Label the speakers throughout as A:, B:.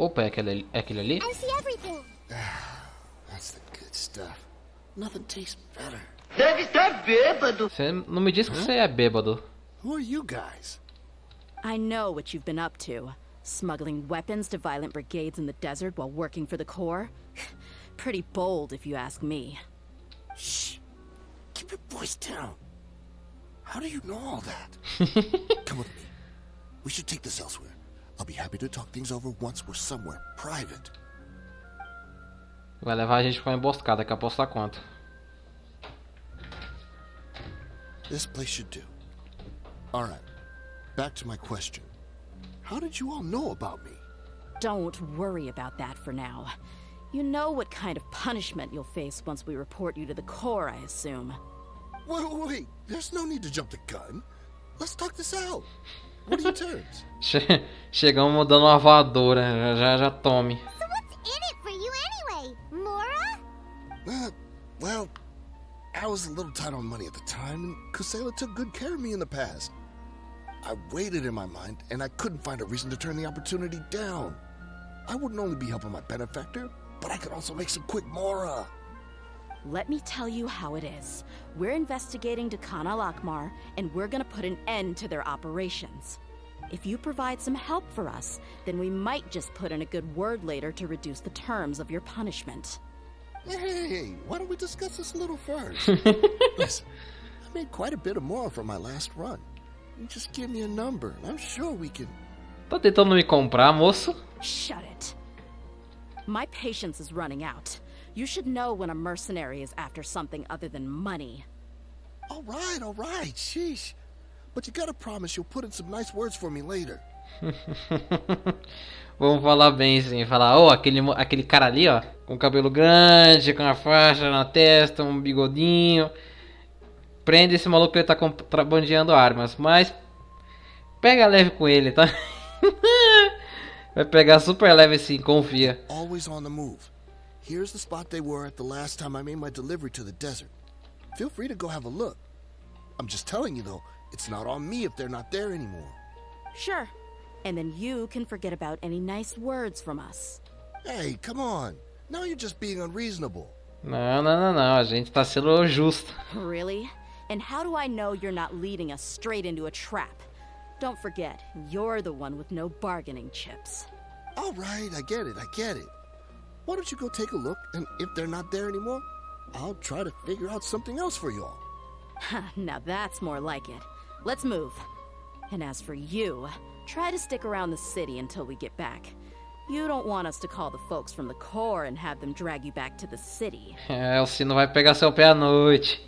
A: Opa, é aquele ali?
B: I see everything.
C: That's the good stuff. Nothing tastes better.
D: Deve estar bêbado.
A: Você não me disse que você é bêbado.
C: Who are you guys?
E: I know what you've been up to. Smuggling weapons to violent brigades in the desert while working for the Corps? Pretty bold, if you ask me.
C: Shh. Keep your voice down. How do you know all that? Come with me. We should take this elsewhere. I'll be happy to talk things over once we're somewhere private.
A: Vai levar a gente pra uma emboscada, que aposta quanto?
C: This place should do. Alright. Back to my question. How did you all know about me?
E: Don't worry about that for now. You know what kind of punishment you'll face once we report you to the Corps, I assume.
C: Wait. There's no need to jump the gun. Let's talk this out. What are your terms?
A: Chegamos dando uma voadora. Já tome.
B: So what's in it for you anyway, Mora?
C: Well, I was a little tight on money at the time, and Kusayla took good care of me in the past. I weighed it in my mind, and I couldn't find a reason to turn the opportunity down. I wouldn't only be helping my benefactor, but I could also make some quick Mora.
E: Let me tell you how it is. We're investigating Dakan Al-Ahmar, and we're gonna put an end to their operations. If you provide some help for us, then we might just put in a good word later to reduce the terms of your punishment.
C: Hey, why don't we discuss this a little first? Listen, I made quite a bit of Mora from my last run. You just give me a number, and I'm sure we can...
A: Tá tentando me comprar, moço?
E: Shut it. My patience is running out. You should know when a mercenary is after something other than money.
C: All right, sheesh. But you gotta promise you'll put in some nice words for me later.
A: Vamos falar bem sim, falar, aquele cara ali, ó, com cabelo grande, com a faixa na testa, um bigodinho. Prende esse maluco que ele tá contrabandeando armas, mas pega leve com ele, tá? Vai pegar super leve sim, confia.
C: Always on the move. Here's the spot they were at the last time I made my delivery to the desert. Feel free to go have a look. I'm just telling you though, it's not on me if they're not there anymore.
E: Sure. And then you can forget about any nice words from us.
C: Hey, come on. Now you're just being unreasonable.
A: Não. A gente tá sendo justo.
E: Really? And how do I know you're not leading us straight into a trap? Don't forget, you're the one with no bargaining chips.
C: All right, I get it. Why don't you go take a look, and if they're not there anymore, I'll try to figure out something else for y'all.
E: Now that's more like it. Let's move. And as for you, try to stick around the city until we get back. You don't want us to call the folks from the Corps and have them drag you back to the city.
A: O sino vai pegar seu pé à noite.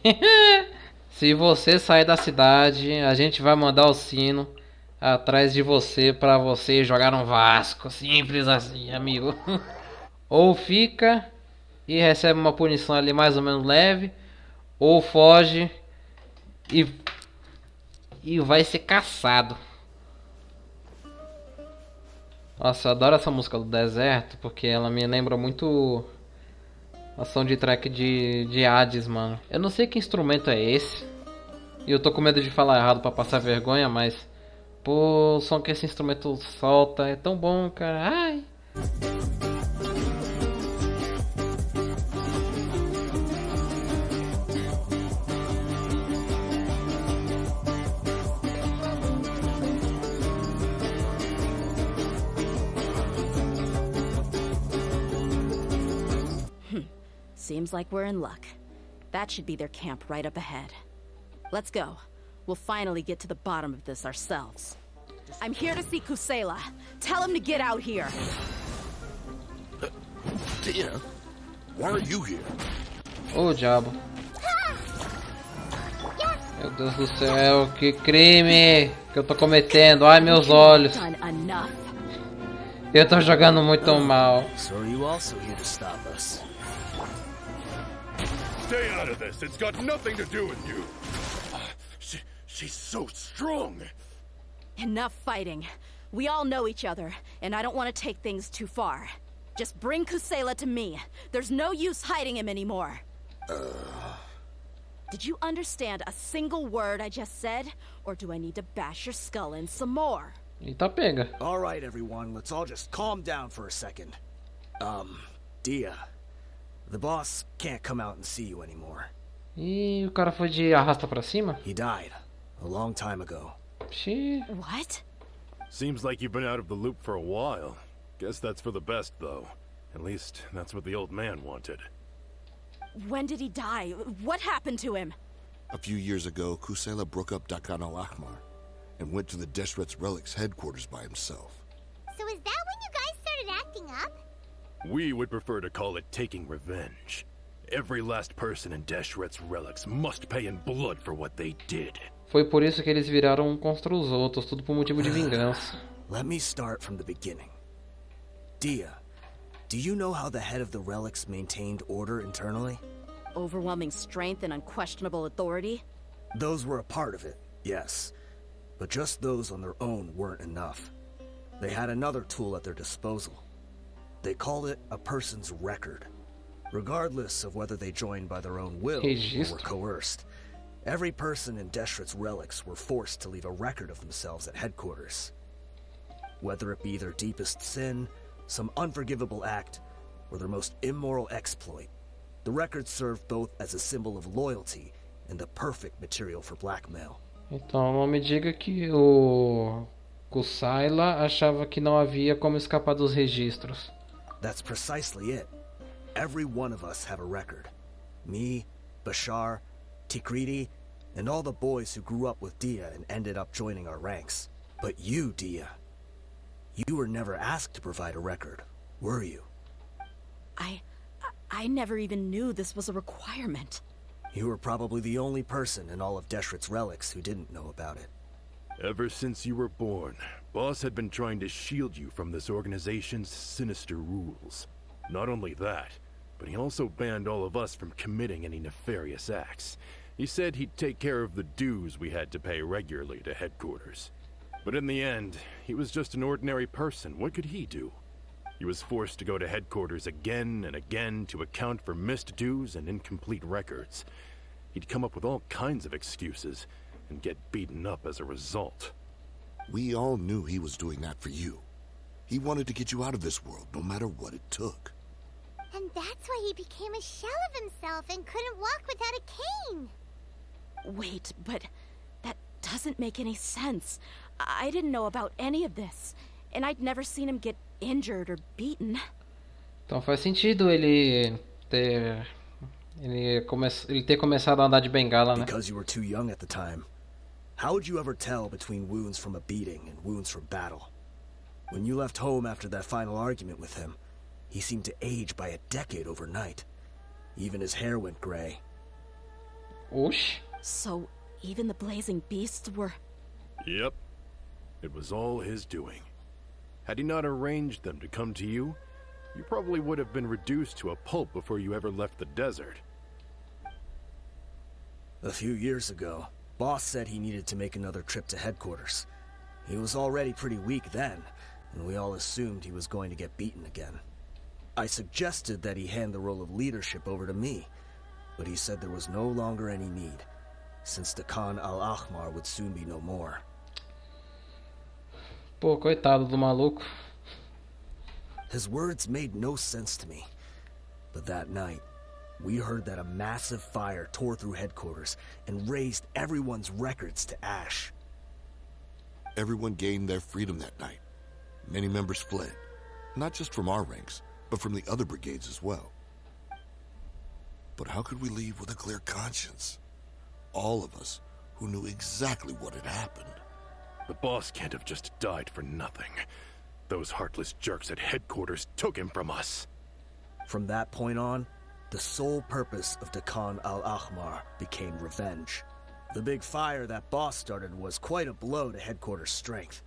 A: Se você sair da cidade, a gente vai mandar o sino atrás de você pra você jogar no Vasco. Simples assim, amigo. Ou fica e recebe uma punição ali mais ou menos leve, ou foge e vai ser caçado. Nossa, eu adoro essa música do deserto, porque ela me lembra muito a soundtrack de Hades, mano. Eu não sei que instrumento é esse, e eu tô com medo de falar errado pra passar vergonha, mas... Pô, o som que esse instrumento solta é tão bom, cara. Ai...
E: Seems like we're in luck. That should be their camp right up ahead. Let's go. We'll finally get to the bottom of this ourselves. I'm here to see Kusayla. Tell him to get out here.
C: Dehya, why are you here?
A: Ô, diabo. Meu Deus do céu, que crime que eu tô cometendo. Ai, meus olhos. Eu tô jogando muito mal.
F: So are you also here to stop us?
G: Stay out of this. It's got nothing to do with you. She's so strong.
E: Enough fighting. We all know each other, and I don't want to take things too far. Just bring Kusayla to me. There's no use hiding him anymore. Did you understand a single word I just said? Or do I need to bash your skull in some more?
A: E tá pega.
F: All right, everyone, let's all just calm down for a second. Dehya, the boss can't come out and see you anymore.
A: E o cara foi de arrasta pra cima?
F: He died a long time ago.
A: Xiii.
E: What?
G: Seems like you've been out of the loop for a while. Guess that's for the best, though. At least, that's what the old man wanted.
E: When did he die? What happened to him?
C: A few years ago, Kusayla broke up Dakan Al-Ahmar and went to the Deshret's relics headquarters by himself.
B: So is that when you guys started acting up?
G: We would prefer to call it taking revenge. Every last person in Deshret's relics must pay in blood for what they did.
A: Foi por isso que eles viraram um contra os outros, tudo por motivo de vingança.
F: Let me start from the beginning. Dehya, do you know how the head of the relics maintained order internally?
E: Overwhelming strength and unquestionable authority?
F: Those were a part of it, yes. But just those on their own weren't enough. They had another tool at their disposal. They called it a person's record. Regardless of whether they joined by their own will or were coerced, every person in Deshret's relics were forced to leave a record of themselves at headquarters. Whether it be their deepest sin, some unforgivable act, or their most immoral exploit, the record served both as a symbol of loyalty and the perfect material for blackmail.
A: Então não me diga que o Kusayla achava que não havia como escapar dos registros.
F: That's precisely it. Every one of us have a record. Me, Bashar, Tikriti, and all the boys who grew up with Dehya and ended up joining our ranks. But you, Dehya, you were never asked to provide a record, were you?
E: I never even knew this was a requirement.
F: You were probably the only person in all of Deshret's relics who didn't know about it.
G: Ever since you were born, Boss had been trying to shield you from this organization's sinister rules. Not only that, but he also banned all of us from committing any nefarious acts. He said he'd take care of the dues we had to pay regularly to headquarters. But in the end, he was just an ordinary person. What could he do? He was forced to go to headquarters again and again to account for missed dues and incomplete records. He'd come up with all kinds of excuses and get beaten up as a result.
C: We all knew he was doing that for you. He wanted to get you out of this world, no matter what it took.
B: And that's why he became a shell of himself and couldn't walk without a cane.
E: Wait, but that doesn't make any sense. I didn't know about any of this, and I'd never seen him get injured or beaten.
A: Então faz sentido ele ter começado a andar de bengala, né?
F: Because you were too young at the time. How would you ever tell between wounds from a beating and wounds from battle? When you left home after that final argument with him, he seemed to age by a decade overnight. Even his hair went gray.
A: Oxi.
E: So, even the blazing beasts were...
G: Yep. It was all his doing. Had he not arranged them to come to you, you probably would have been reduced to a pulp before you ever left the desert.
F: A few years ago, Boss said he needed to make another trip to headquarters. He was already pretty weak then, and we all assumed he was going to get beaten again. I suggested that he hand the role of leadership over to me, but he said there was no longer any need, since Dakan Al-Ahmar would soon be no more.
A: Pô, coitado do maluco.
F: His words made no sense to me, but that night, we heard that a massive fire tore through headquarters and razed everyone's records to ash.
C: Everyone gained their freedom that night. Many members fled, not just from our ranks, but from the other brigades as well. But how could we leave with a clear conscience? All of us who knew exactly what had happened.
G: The boss can't have just died for nothing. Those heartless jerks at headquarters took him from us.
F: From that point on, the sole purpose of Dakan Al-Ahmar became revenge. The big fire that boss started was quite a blow to headquarters' strength.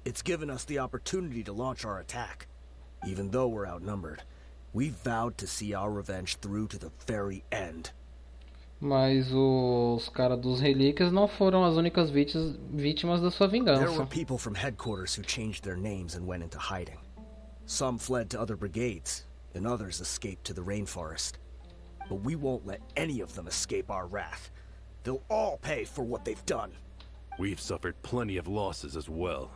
F: It's given us the opportunity to launch our attack. Even though we're outnumbered, we vowed to see our revenge through to the very end.
A: Mas os caras dos Relíquias não foram as únicas vítimas da sua
F: There were
A: vingança.
F: people from headquarters who changed their names and went into hiding. Some fled to other brigades, and others escaped to the rainforest. But we won't let any of them escape our wrath. They'll all pay for what they've done.
G: We've suffered plenty of losses as well.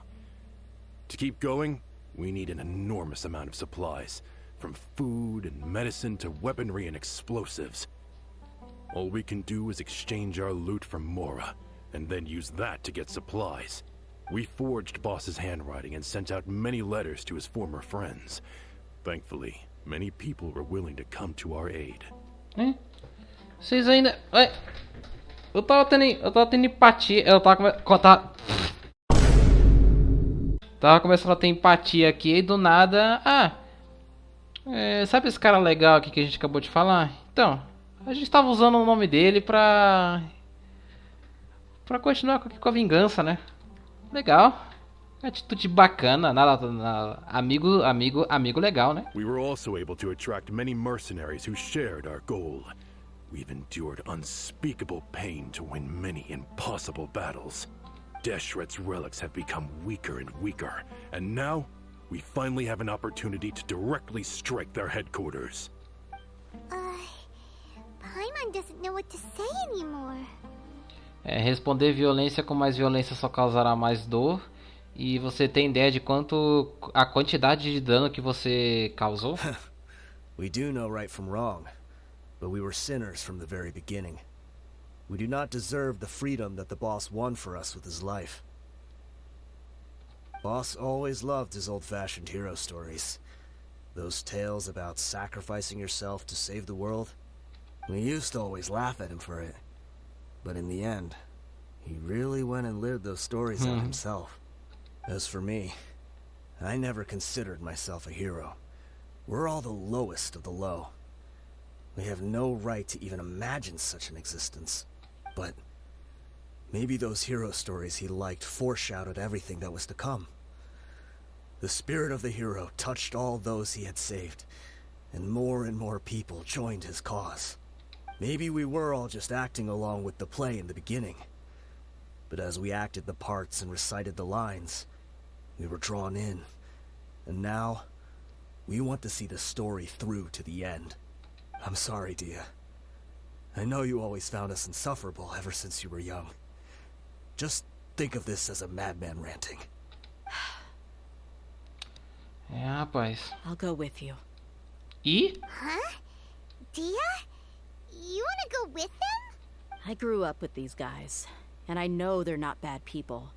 G: To keep going, we need an enormous amount of supplies, from food and medicine to weaponry and explosives. All we can do is exchange our loot from Mora, and then use that to get supplies. We forged Boss's handwriting and sent out many letters to his former friends. Thankfully, many people were willing to come to our aid.
A: Vocês ainda... Ué, eu tava tendo empatia... Tava começando a ter empatia aqui e do nada... sabe esse cara legal aqui que a gente acabou de falar? Então, a gente tava usando o nome dele pra continuar com a vingança, né? Legal. Atitude bacana, amigo legal, né?
G: We were also able to attract many mercenaries who shared our goal. We've endured unspeakable pain to win many impossible battles. Deshret's relics have become weaker and weaker, and now we finally have an opportunity to directly strike their headquarters.
B: Paimon doesn't know what to say anymore.
A: Responder violência com mais violência só causará mais dor. E você tem ideia de quanto a quantidade de dano que você causou?
F: We do know right from wrong, but we were sinners from the very beginning. We do not deserve the freedom that the boss won for us with his life. Boss always loved his old-fashioned hero stories. Those tales about sacrificing yourself to save the world. We used to always laugh at him for it. But in the end, he really went and lived those stories out himself. As for me, I never considered myself a hero. We're all the lowest of the low. We have no right to even imagine such an existence. But maybe those hero stories he liked foreshadowed everything that was to come. The spirit of the hero touched all those he had saved, and more people joined his cause. Maybe we were all just acting along with the play in the beginning. But as we acted the parts and recited the lines, we were drawn in. And now, we want to see the story through to the end. I'm sorry, Dehya. I know you always found us insufferable ever since you were young. Just think of this as a madman ranting.
A: Rapaz.
E: I'll go with you.
B: Huh? Dehya? You wanna go with them?
E: I grew up with these guys, and I know they're not bad people.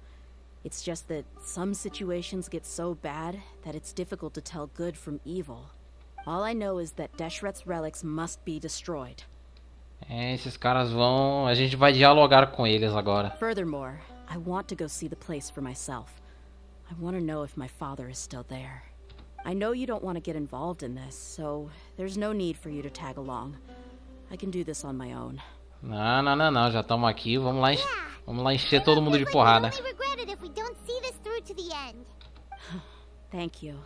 E: It's just that some situations get so bad that it's difficult to tell good from evil. All I know is that Deshret's relics must be destroyed.
A: Esses caras vão... A gente vai dialogar com eles agora.
E: Furthermore, I want to go see the place for myself. I want to know if my father is still there. I know you don't want to get involved in this, so there's no need for you to tag along. I can do this on my own.
A: Não. Já estamos aqui. Vamos lá encher todo mundo de porrada.
E: Thank you.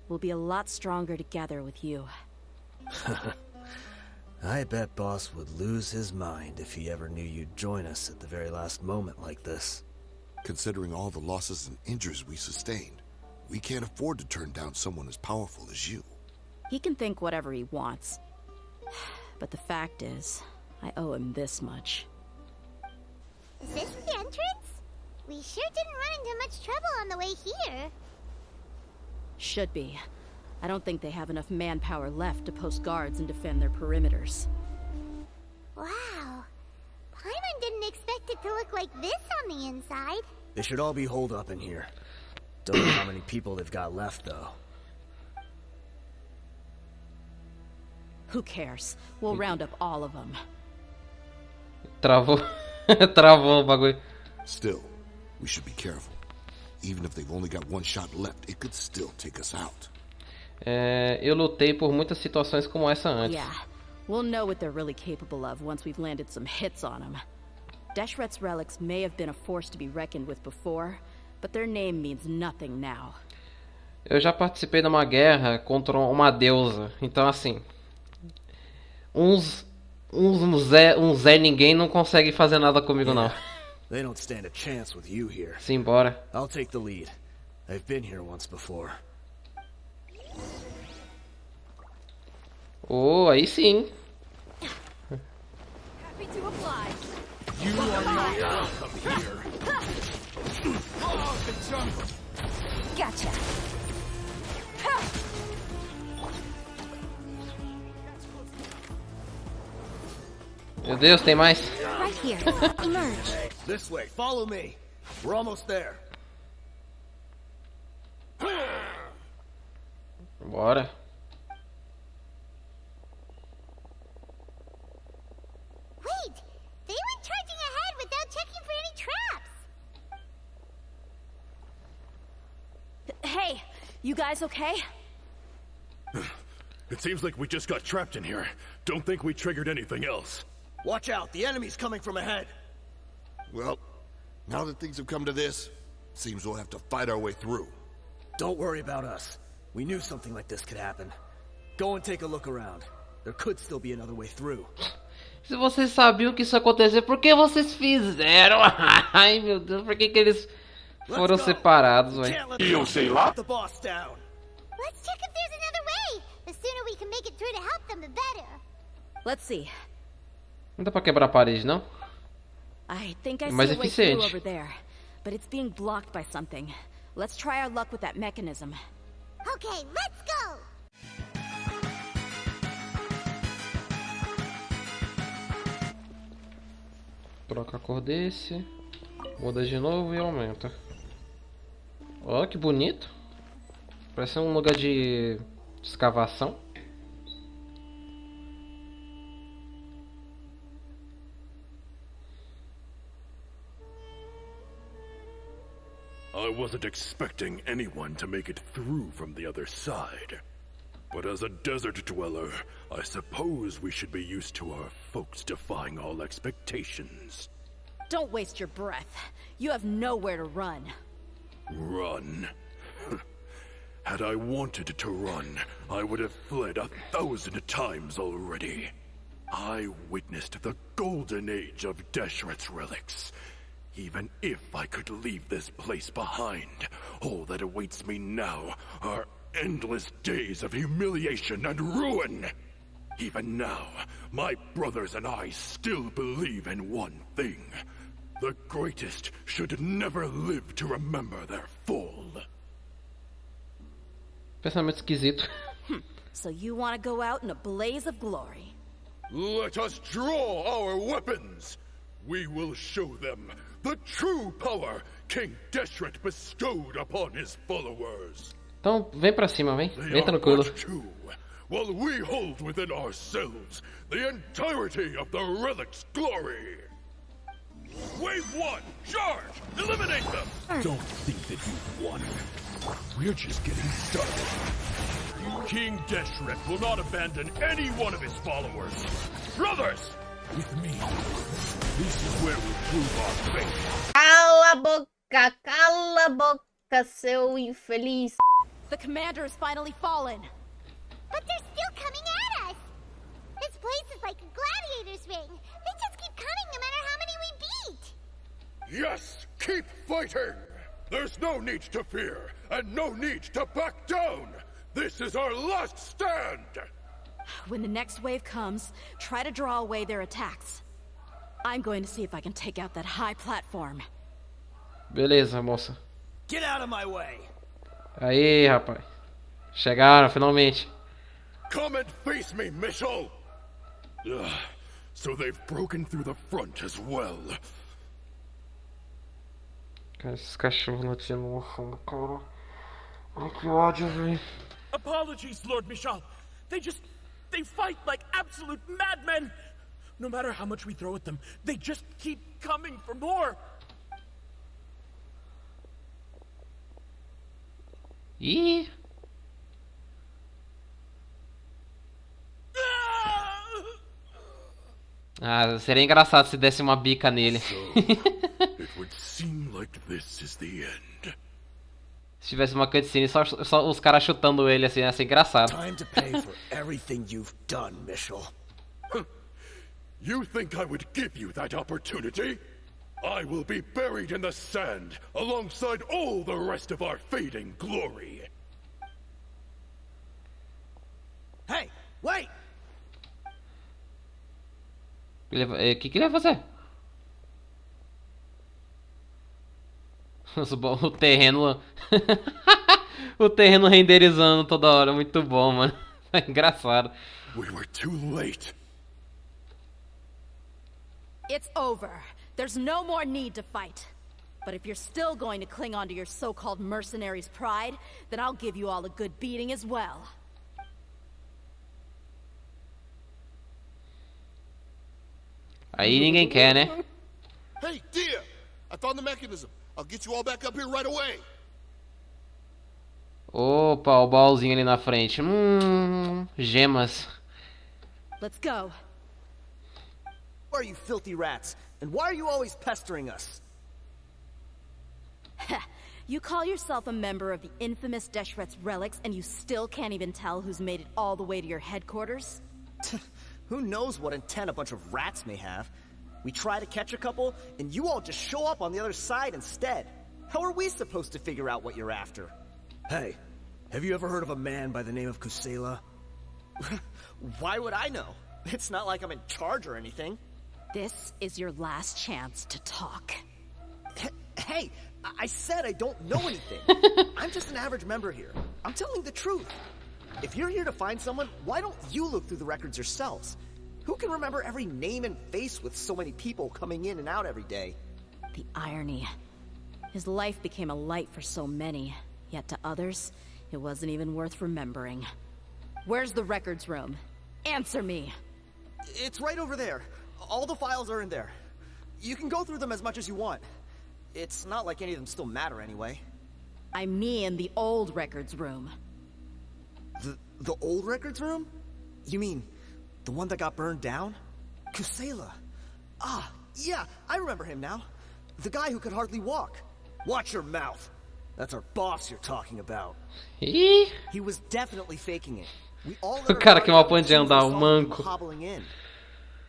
E: We'll be a lot stronger together with you.
F: I bet Boss would lose his mind if he ever knew you'd join us at the very last moment like this.
C: Considering all the losses and injuries we sustained, we can't afford to turn down someone as powerful as you.
E: He can think whatever he wants. But the fact is, I owe him this much.
B: Is this the entrance? We sure didn't run into much trouble on the way here.
E: Should be. I don't think they have enough manpower left to post guards and defend their perimeters.
B: Wow. Paimon didn't expect it to look like this on the inside.
F: They should all be holed up in here. Don't know how many people they've got left, though.
E: Who cares? We'll round up all of them.
A: Travou. Travou o bagulho.
C: Still, we should be careful. Even if they've only got one shot left, it could still take us out.
A: Eu lutei por muitas situações como essa antes.
E: Yeah, we'll know what they're really capable of once we've landed some hits on them. Deshret's relics may have been a force to be reckoned with before, but their name means nothing now.
A: Eu já participei de uma guerra contra uma deusa, então assim, um Zé ninguém não consegue fazer nada comigo não.
F: They don't stand a chance with you here.
A: Simbora.
F: I'll take the lead. I've been here once before.
A: Oh, aí sim.
E: Happy to apply.
G: You are not welcome here. Oh, the jungle.
E: Gotcha.
A: Meu Deus, tem mais.
B: Right here. Emerge.
F: This way, follow me. We're almost there.
A: Bora.
B: Wait! They went charging ahead without checking for any traps!
E: Hey, you guys okay?
G: It seems like we just got trapped in here. Don't think we triggered anything else.
F: Watch out, the enemy's coming from ahead.
C: Well, now that things have come to this, seems we'll have to fight our way through.
F: Don't worry about us. We knew something like this could happen. Go and take a look around. There could still be another way through.
A: Se vocês sabiam que isso ia acontecer, por que vocês fizeram? Ai, meu Deus, por que eles foram separados, velho?
F: The boss down.
B: Let's check if there's another way! The sooner we can make it through to help them, the better.
E: Let's see.
A: Não dá pra quebrar a parede, não?
E: I think I
A: Mais
E: see a way through
A: eficiente.
E: over there, but it's being blocked by something. Let's try our luck with that mechanism.
B: Okay, let's go!
A: Troca a cor desse. Muda de novo e aumenta. Ó, que bonito. Parece um lugar de escavação.
G: I wasn't expecting anyone to make it through from the other side. But as a desert dweller, I suppose we should be used to our folks defying all expectations.
E: Don't waste your breath. You have nowhere to run.
G: Run? Had I wanted to run, I would have fled 1,000 times already. I witnessed the golden age of Deshret's relics. Even if I could leave this place behind, all that awaits me now are endless days of humiliation and ruin. Even now, my brothers and I still believe in one thing. The greatest should never live to remember their fall.
A: Pensamento esquisito.
E: So you want to go out in a blaze of glory.
G: Let us draw our weapons. We will show them the true power King Deshret bestowed upon his followers.
A: Então, vem pra cima, vem.
G: They
A: Vem
G: are
A: tranquilo.
G: but two, while we hold within ourselves the entirety of the relic's glory. Wave one, charge! Eliminate them! Don't think that you've won. We're just getting started. King Deshret will not abandon any one of his followers. Brothers, with me, this is where we prove our faith.
H: Cala a boca, seu infeliz.
E: The commander has finally fallen.
B: But they're still coming at us! This place is like a gladiator's ring. They just keep coming no matter how many we beat!
G: Yes, keep fighting! There's no need to fear, and no need to back down! This is our last stand!
E: When the next wave comes, try to draw away their attacks. I'm going to see if I can take out that high platform.
A: Beleza, moça.
F: Get out of my way.
A: Aí, rapaz. Chegaram, finalmente.
G: Come and face me, Mitchell! Ugh, so they've broken through the front as well.
A: Cara, esses cachorros latindo no fundo, cara. Ai, que ódio, velho.
I: Apologies, Lord Michal. They fight like absolute madmen. No matter how much we throw at them, they just keep coming for more.
A: Ih! Ah, seria engraçado se desse uma bica nele.
G: It would seem like this is the end.
A: Se tivesse uma cutscene só os caras chutando ele assim, ia ser engraçado.
F: Time to pay for everything you've done, Mitchell.
G: You think I would give you that opportunity? I will be buried in the sand alongside all the rest of our fading glory.
F: Hey, wait!
A: O que ele vai fazer? O terreno... O terreno renderizando toda hora, muito bom, mano. É engraçado.
G: We were too late.
E: It's over. There's no more need to fight. But if you're still going to cling on to your so-called mercenary's pride, then I'll give you all a good beating as well.
A: Aí ninguém quer, né?
C: Hey, Dehya! I found the mechanism. I'll get you all back up here right away.
A: Opa, o baúzinho ali na frente. Gemas.
E: Let's go.
F: Who are you filthy rats? And why are you always pestering us?
E: You call yourself a member of the infamous Deshret's relics and you still can't even tell who's made it all the way to your headquarters?
F: Who knows what intent a bunch of rats may have? We try to catch a couple, and you all just show up on the other side instead. How are we supposed to figure out what you're after? Hey, have you ever heard of a man by the name of Kusayla? Why would I know? It's not like I'm in charge or anything.
E: This is your last chance to talk.
F: Hey, I said I don't know anything. I'm just an average member here. I'm telling the truth. If you're here to find someone, why don't you look through the records yourselves? Who can remember every name and face with so many people coming in and out every day?
E: The irony. His life became a light for so many, yet to others, it wasn't even worth remembering. Where's the records room? Answer me!
F: It's right over there. All the files are in there. You can go through them as much as you want. It's not like any of them still matter anyway.
E: I mean the old records room.
F: The old records room? You mean the one that got burned down? Kusayla. Ah, yeah, I remember him now. The guy who could hardly walk. Watch your mouth. That's our boss you're talking about.
A: Ih,
F: He was definitely faking it. We all
A: o cara que mal pode andar, o manco.
F: hobbling in.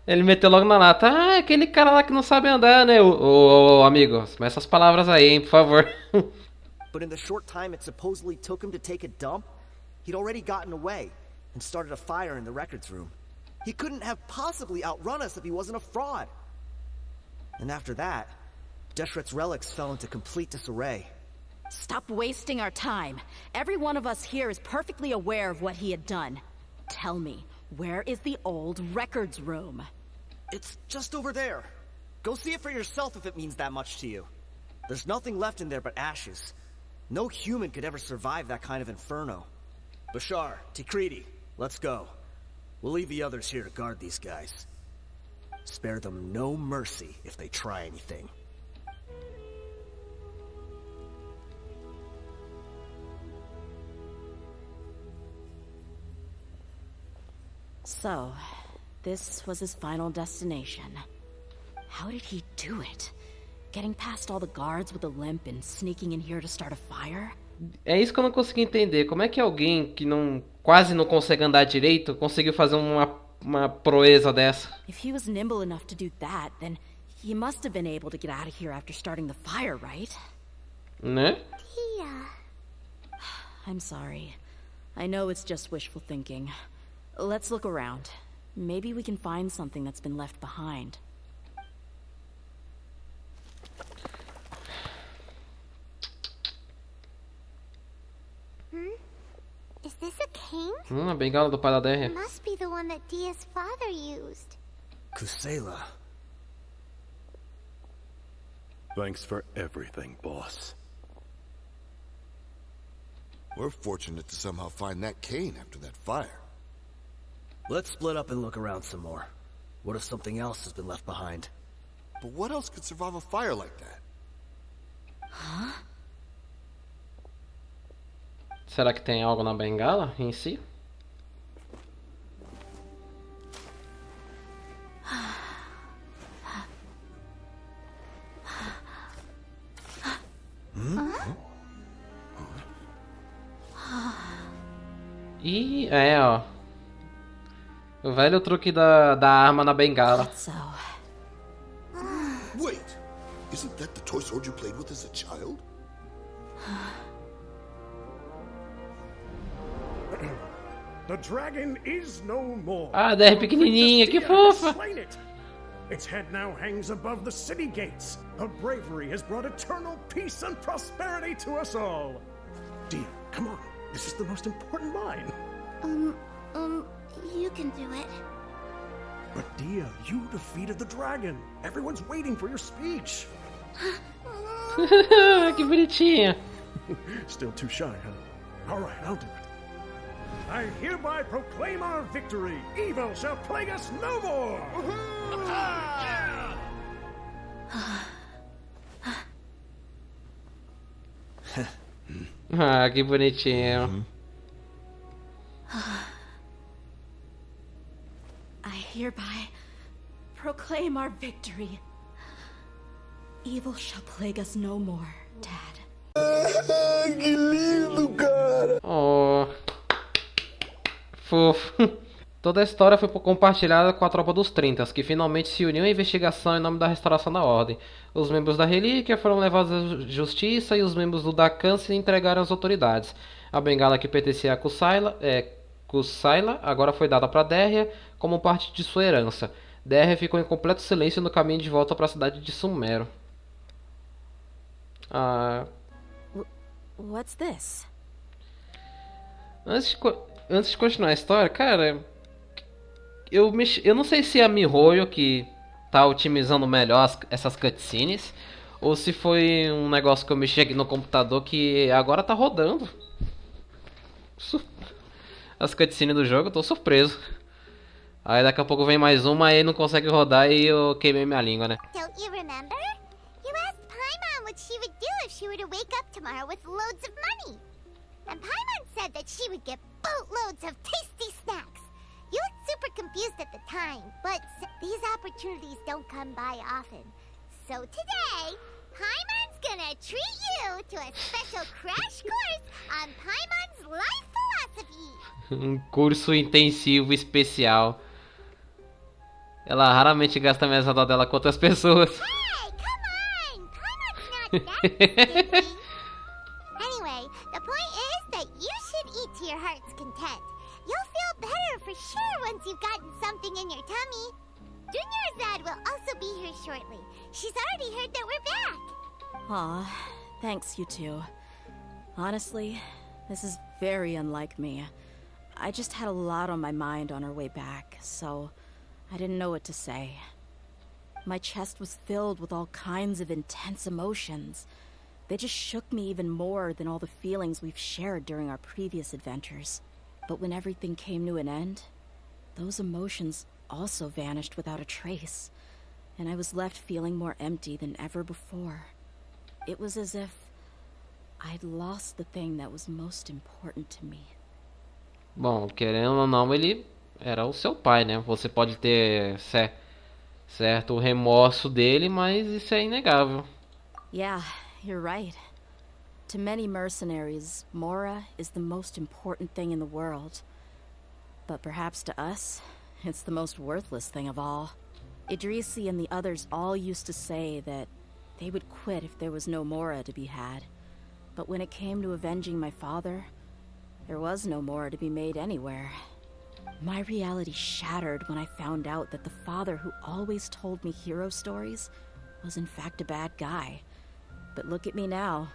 A: Ele meteu logo na lata. Ah, é aquele cara lá que não sabe andar, né? Ô, amigo, essas palavras aí, hein, por favor.
F: But in the short time it supposedly took him to take a dump, he'd already gotten away and started a fire in the records room. He couldn't have possibly outrun us if he wasn't a fraud. And after that, Deshret's relics fell into complete disarray.
E: Stop wasting our time. Every one of us here is perfectly aware of what he had done. Tell me, where is the old records room?
F: It's just over there. Go see it for yourself if it means that much to you. There's nothing left in there but ashes. No human could ever survive that kind of inferno. Bashar, Tikriti, let's go. We'll leave the others here to guard these guys. Spare them no mercy if they try anything.
E: So, this was his final destination. How did he do it? Getting past all the guards with a limp and sneaking in here to start a fire?
A: É isso que eu não consegui entender. Como é que alguém que quase não consegue andar direito conseguiu fazer uma proeza dessa?
E: If he was nimble enough to do that, then he must have been able to get out of here after starting the fire, right?
A: Né?
B: Dehya.
E: I'm sorry. I know it's just wishful thinking. Let's look around. Maybe we can find something that's been left behind.
B: Is this a cane?
A: A bengala do Paradeiro.
B: Must be the one that Dehya's father used.
F: Kusayla.
G: Thanks for everything, boss.
C: We're fortunate to somehow find that cane after that fire.
F: Let's split up and look around some more. What if something else has been left behind?
C: But what else could survive a fire like that?
E: Huh?
A: Será que tem algo na bengala em si? Ih, é, ó. O velho truque da arma na bengala.
E: So,
C: Wait! Isn't that the toy sword you played with as a child?
I: The dragon is no more.
A: Ah, Dehya pequenininha, que fofa.
I: Slain it. Its head now hangs above the city gates. Her bravery has brought eternal peace and prosperity to us all. Dehya,
F: Come on, this is the most important line.
B: You can do it.
F: But Dehya, you defeated the dragon. Everyone's waiting for your speech.
A: Que bonitinha.
F: Still too shy, huh? All right, I'll do it. I hereby proclaim our victory. Evil shall plague us no more.
A: Ah, que bonitinho.
E: I hereby proclaim our victory. Evil shall plague us no more, Dad.
C: Que lindo, cara!
A: Oh. Fofo. Toda a história foi compartilhada com a tropa dos 30, que finalmente se uniu à investigação em nome da restauração da ordem. Os membros da Relíquia foram levados à justiça e os membros do Dakan se entregaram às autoridades. A bengala que pertencia a Kusayla agora foi dada para Dehya como parte de sua herança. Dehya ficou em completo silêncio no caminho de volta para a cidade de Sumero.
E: What's this?
A: Antes de continuar a história, cara, eu não sei se é a MiHoYo que tá otimizando melhor essas cutscenes, ou se foi um negócio que eu mexi aqui no computador que agora tá rodando. As cutscenes do jogo, eu tô surpreso. Aí daqui a pouco vem mais uma, aí não consegue rodar e eu queimei minha língua, né?
B: Don't you remember? You asked Paimon what she would do if she were to wake up tomorrow with loads of money. And Paimon said that she would get boatloads of tasty snacks. You looked super confused at the time, but these opportunities don't come by often. So today, Paimon's gonna treat you to a special crash course on Paimon's life philosophy.
A: Curso intensivo especial. Ela raramente gasta a mesada dela com outras pessoas.
B: Hey, come on! Paimon's not that stingy. Anyway, the point is that you should eat to your heart's content. You'll feel better for sure once you've gotten something in your tummy. Dunyarzad will also be here shortly. She's already heard that we're back.
E: Aw, thanks you two. Honestly, this is very unlike me. I just had a lot on my mind on our way back, so I didn't know what to say. My chest was filled with all kinds of intense emotions. They just shook me even more than all the feelings we've shared during our previous adventures. But when everything came to an end, those emotions also vanished without a trace, and I was left feeling more empty than ever before. It was as if I'd lost the thing that was most important to me.
A: Bom, querendo ou não, ele era o seu pai, né? Você pode ter certo remorso dele, mas isso é inegável.
E: Yeah, you're right. To many mercenaries, Mora is the most important thing in the world. But perhaps to us, it's the most worthless thing of all. Idrisi and the others all used to say that they would quit if there was no Mora to be had. But when it came to avenging my father, there was no Mora to be made anywhere. My reality shattered when I found out that the father who always told me hero stories was in fact a bad guy. But look at me now.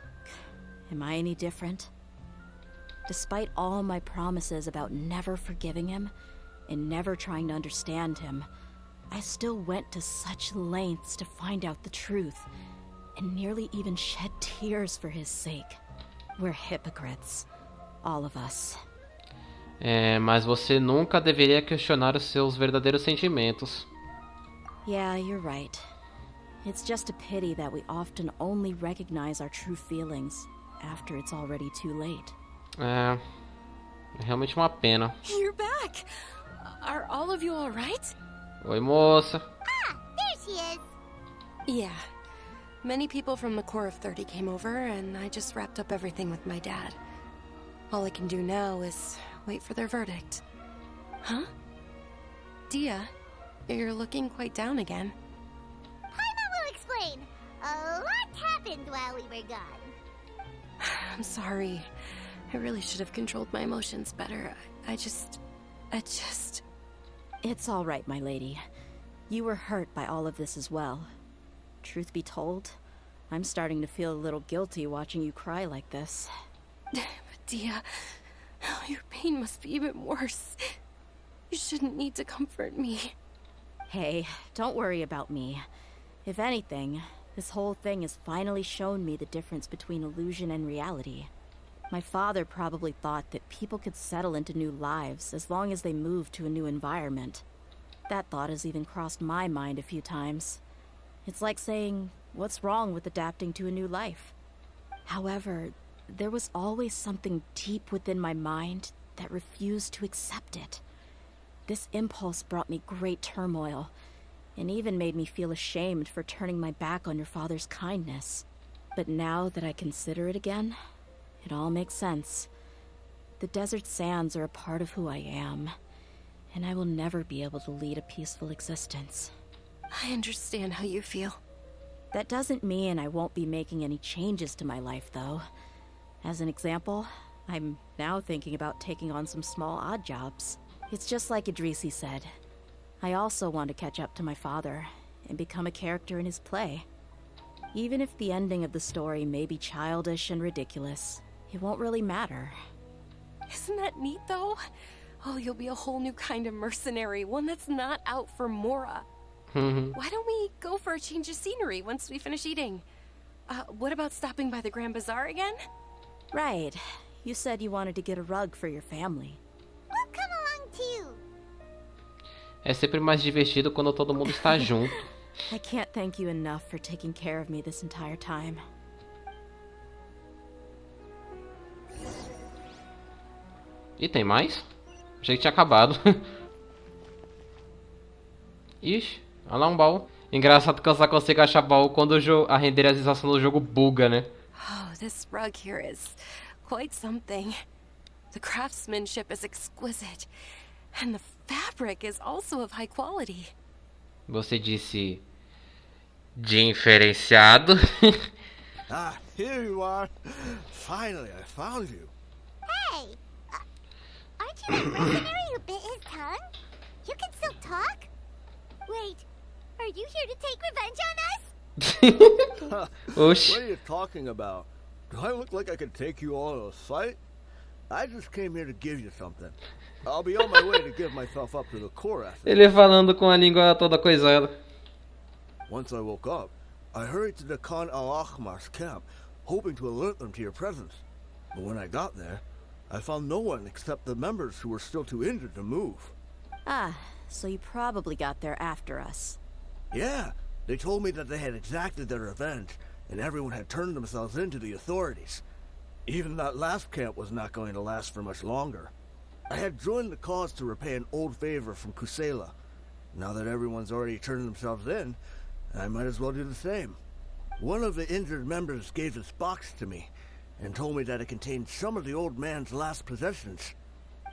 E: Am I any different? Despite all my promises about never forgiving him and never trying to understand him, I still went to such lengths to find out the truth and nearly even shed tears for his sake. We're hypocrites, all of us.
A: Mas você nunca deveria questionar os seus verdadeiros sentimentos.
E: Yeah, you're right. It's just a pity that we often only recognize our true feelings after it's already too late.
A: É realmente uma pena.
J: You're back! Are all of you alright?
A: Oi, moça.
B: Ah, there she is.
J: Yeah. Many people from the Corps of 30 came over, and I just wrapped up everything with my dad. All I can do now is wait for their verdict. Huh? Dehya, you're looking quite down again.
B: Paimon will explain. A lot happened while we were gone.
J: I'm sorry. I really should have controlled my emotions better. I just...
E: It's all right, my lady. You were hurt by all of this as well. Truth be told, I'm starting to feel a little guilty watching you cry like this.
J: Dehya. Oh, your pain must be even worse. You shouldn't need to comfort me.
E: Hey, don't worry about me. If anything, this whole thing has finally shown me the difference between illusion and reality. My father probably thought that people could settle into new lives as long as they moved to a new environment. That thought has even crossed my mind a few times. It's like saying, what's wrong with adapting to a new life? However, there was always something deep within my mind that refused to accept it. This impulse brought me great turmoil, and even made me feel ashamed for turning my back on your father's kindness. But now that I consider it again, it all makes sense. The desert sands are a part of who I am, and I will never be able to lead a peaceful existence.
J: I understand how you feel.
E: That doesn't mean I won't be making any changes to my life, though. As an example, I'm now thinking about taking on some small odd jobs. It's just like Idrisi said. I also want to catch up to my father and become a character in his play. Even if the ending of the story may be childish and ridiculous, it won't really matter.
J: Isn't that neat, though? Oh, you'll be a whole new kind of mercenary, one that's not out for Mora. Why don't we go for a change of scenery once we finish eating? What about stopping by the Grand Bazar again?
E: Right. You said you wanted to get a rug for your family.
B: We'll come along too.
A: É sempre mais divertido quando todo mundo está junto.
E: I can't thank you enough for taking care of me this entire time.
A: E tem mais? Achei que tinha acabado. Ixi, olha lá um baú. Engraçado que eu só consigo achar baú quando a renderização do jogo buga, né?
J: Oh, this rug here is quite something. The craftsmanship is exquisite, and the fabric is also of high quality.
A: Você disse diferenciado.
F: Ah, here you are. Finally, I found you.
B: Hey! Aren't you the mercenary who bit his tongue? You can still talk? Wait, are you here to take revenge on us?
F: What are you talking about? Do I look like I could take you all to a fight? I just came here to give you something. I'll be on my way to give myself up to the core after.
A: Ele falando com a língua toda coisada.
F: Once I woke up, I hurried to Dakan Al-Ahmar's camp, hoping to alert them to your presence. But when I got there, I found no one except the members who were still too injured to move.
E: Ah, so you probably got there after us.
F: Yeah, they told me that they had exacted their revenge, and everyone had turned themselves in to the authorities. Even that last camp was not going to last for much longer. I had joined the cause to repay an old favor from Kusayla. Now that everyone's already turned themselves in, I might as well do the same. One of the injured members gave this box to me, and told me that it contained some of the old man's last possessions.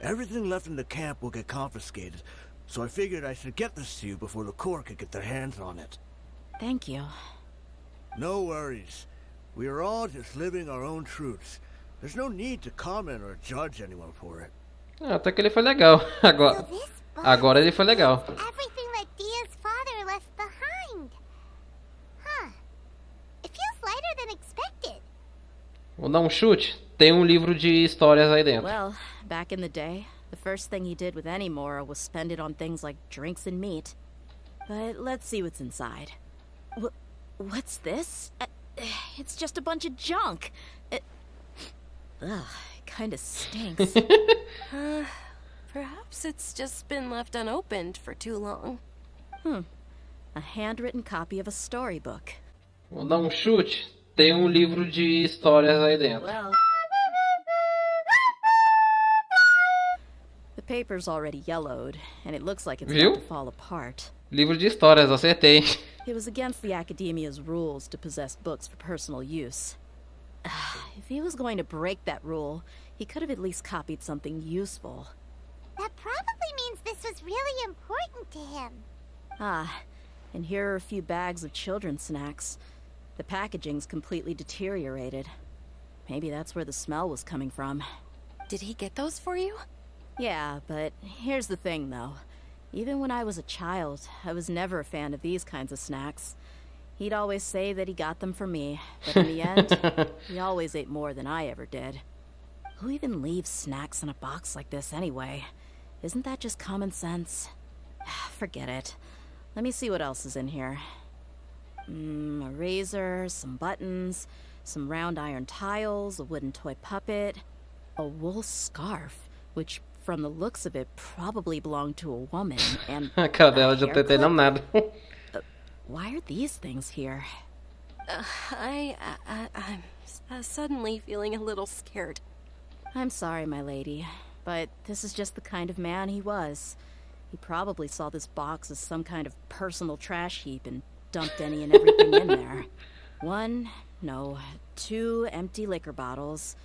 F: Everything left in the camp will get confiscated, so I figured I should get this to you before the Corps could get their hands on it.
E: Thank you.
F: No worries. We are all just living our own truths. There's no need to comment or judge anyone for it.
A: Até que ele foi legal. Agora ele foi legal.
B: Everything that Dehya's father left behind. Huh. It feels lighter than expected.
A: Vou dar um chute. Tem um livro de histórias aí dentro.
E: Well, back in the day, the first thing he did with any Mora was spend it on things like drinks and meat. But let's see what's inside. What's this? It's just a bunch of junk. Ugh, it kinda stinks.
J: Perhaps it's just been left unopened for too long.
E: A handwritten copy of a storybook.
A: Vou dar um chute. Tem um livro de histórias aí dentro.
E: Well, the paper's already yellowed, and it looks like it's about to fall apart.
A: Livro de histórias, acertei.
E: It was against the Academia's rules to possess books for personal use. If he was going to break that rule, he could have at least copied something useful.
B: That probably means this was really important to him.
E: Ah, and here are a few bags of children's snacks. The packaging's completely deteriorated. Maybe that's where the smell was coming from.
J: Did he get those for you?
E: Yeah, but here's the thing, though. Even when I was a child, I was never a fan of these kinds of snacks. He'd always say that he got them for me, but in the end, he always ate more than I ever did. Who even leaves snacks in a box like this anyway? Isn't that just common sense? Forget it. Let me see what else is in here. A razor, some buttons, some round iron tiles, a wooden toy puppet, a wool scarf, which from the looks of it probably belonged to a woman, and
A: A cara dela já tá entendendo nada.
E: why are these things here?
J: I'm suddenly feeling a little scared.
E: I'm sorry, my lady, but this is just the kind of man he was. He probably saw this box as some kind of personal trash heap and dumped any and everything in there. 2 empty liquor bottles.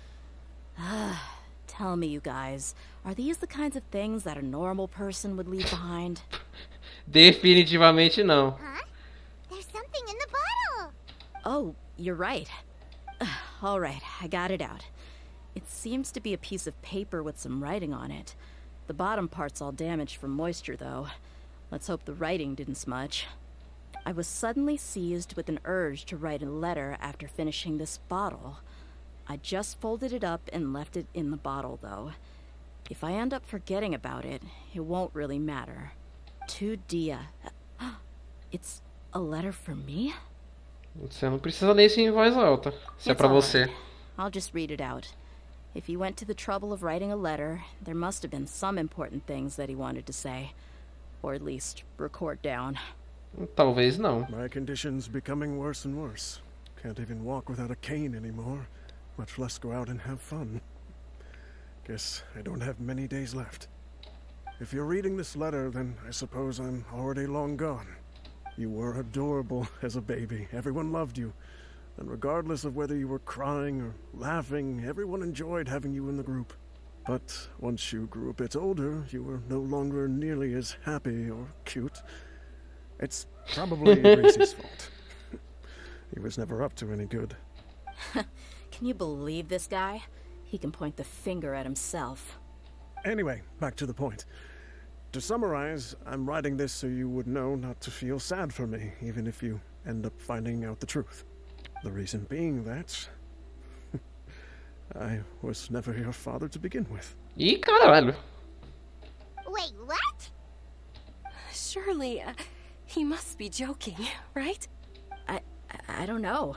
E: Tell me, you guys, are these the kinds of things that a normal person would leave behind?
A: Definitivamente não.
B: Huh? There's something in the bottle.
E: Oh, you're right. All right, I got it out. It seems to be a piece of paper with some writing on it. The bottom part's all damaged from moisture, though. Let's hope the writing didn't smudge. I was suddenly seized with an urge to write a letter after finishing this bottle. I just folded it up and left it in the bottle, though. If I end up forgetting about it, it won't really matter. To Dehya. It's a letter for me?
A: Você não precisa ler isso em voz alta, se é pra você.
E: I'll just read it out. If he went to the trouble of writing a letter, there must have been some important things that he wanted to say. Or at least record down.
A: Talvez não.
K: My condition's becoming worse and worse. Can't even walk without a cane anymore, much less go out and have fun. Guess I don't have many days left. If you're reading this letter, then I suppose I'm already long gone. You were adorable as a baby. Everyone loved you. And regardless of whether you were crying or laughing, everyone enjoyed having you in the group. But once you grew a bit older, you were no longer nearly as happy or cute. It's probably Grace's fault. He was never up to any good.
E: Can you believe this guy? He can point the finger at himself.
K: Anyway, back to the point. To summarize, I'm writing this so you would know not to feel sad for me, even if you end up finding out the truth. The reason being that I was never your father to begin with.
A: Ih, caralho.
B: Wait, what?
J: Surely, he must be joking, right?
E: I don't know.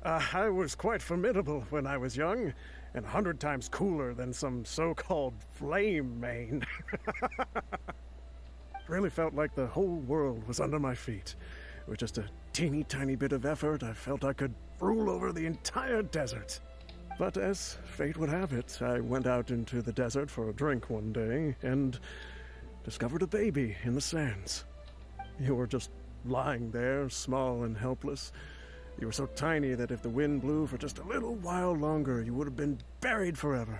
K: I was quite formidable when I was young, and 100 times cooler than some so-called flame main. Really felt like the whole world was under my feet. With just a teeny tiny bit of effort, I felt I could rule over the entire desert. But as fate would have it, I went out into the desert for a drink one day and discovered a baby in the sands. You were just lying there, small and helpless. You were so tiny that if the wind blew for just a little while longer, you would have been buried forever.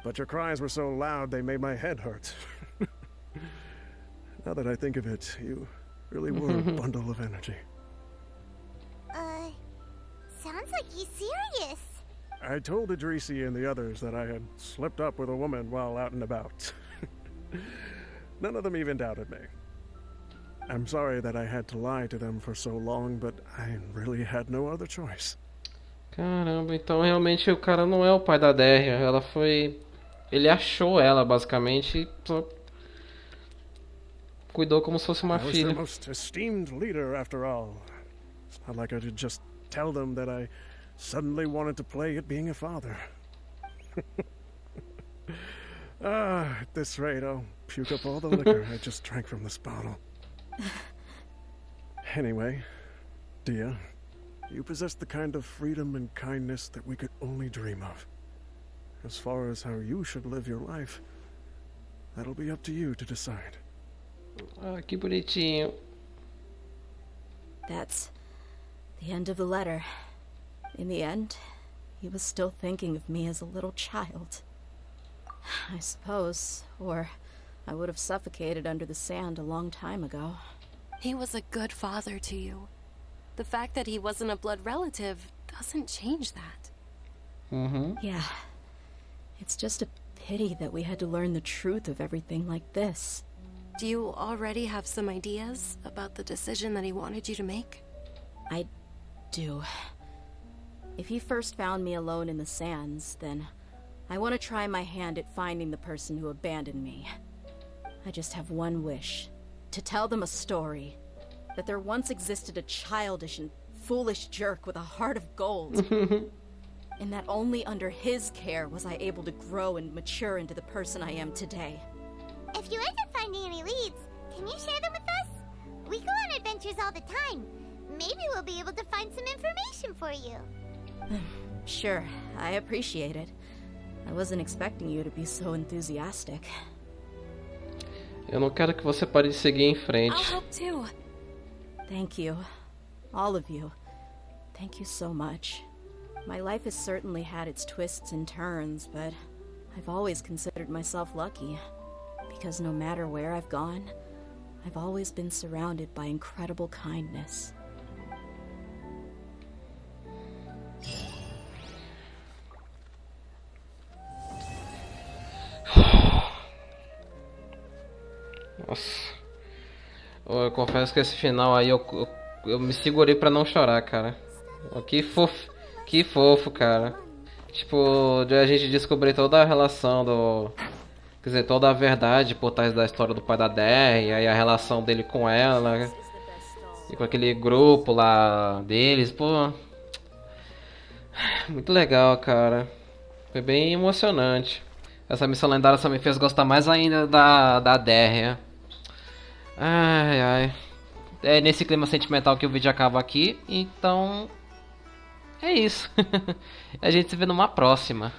K: But your cries were so loud they made my head hurt. Now that I think of it, you really were a bundle of energy.
B: Sounds like he's serious.
K: I told Idrisi and the others that I had slipped up with a woman while out and about. None of them even doubted me. I'm sorry that I had to lie to them for so long, but I really had no other choice.
A: Caramba, então realmente o cara não é o pai da Dehya. Ela foi... Ele achou ela, basicamente, e só... cuidou como se fosse uma
K: I was
A: filha.
K: their most esteemed leader, after all. It's not like I could just tell them that I suddenly wanted to play at being a father. At this rate, I'll puke up all the liquor I just drank from this bottle. Anyway, Dehya, you possess the kind of freedom and kindness that we could only dream of. As far as how you should live your life, that'll be up to you to decide.
A: Ah, que bonitinho.
E: That's the end of the letter. In the end, he was still thinking of me as a little child. I suppose, or I would have suffocated under the sand a long time ago.
J: He was a good father to you. The fact that he wasn't a blood relative doesn't change that.
E: Yeah. It's just a pity that we had to learn the truth of everything like this.
J: Do you already have some ideas about the decision that he wanted you to make?
E: I do. If he first found me alone in the sands, then I want to try my hand at finding the person who abandoned me. I just have one wish. To tell them a story. That there once existed a childish and foolish jerk with a heart of gold. And that only under his care was I able to grow and mature into the person I am today.
B: If you end up finding any leads, can you share them with us? We go on adventures all the time. Maybe we'll be able to find some information for you.
E: Sure, I appreciate it. I wasn't expecting you to be so enthusiastic.
A: Eu não quero que você pare de seguir em frente.
E: I'll help too. Thank you. All of you. Thank you so much. My life has certainly had its twists and turns, but I've always considered myself lucky. Because no matter where I've gone, I've always been surrounded by incredible kindness.
A: Nossa. Eu confesso que esse final aí eu me segurei pra não chorar, cara. Que fofo, cara. Tipo, de a gente descobrir toda a relação do... Quer dizer, toda a verdade por trás da história do pai da Dehya e a relação dele com ela. E com aquele grupo lá deles, pô. Muito legal, cara. Foi bem emocionante. Essa missão lendária só me fez gostar mais ainda da Dehya. Ai, ai. É nesse clima sentimental que o vídeo acaba aqui. Então... É isso. A gente se vê numa próxima.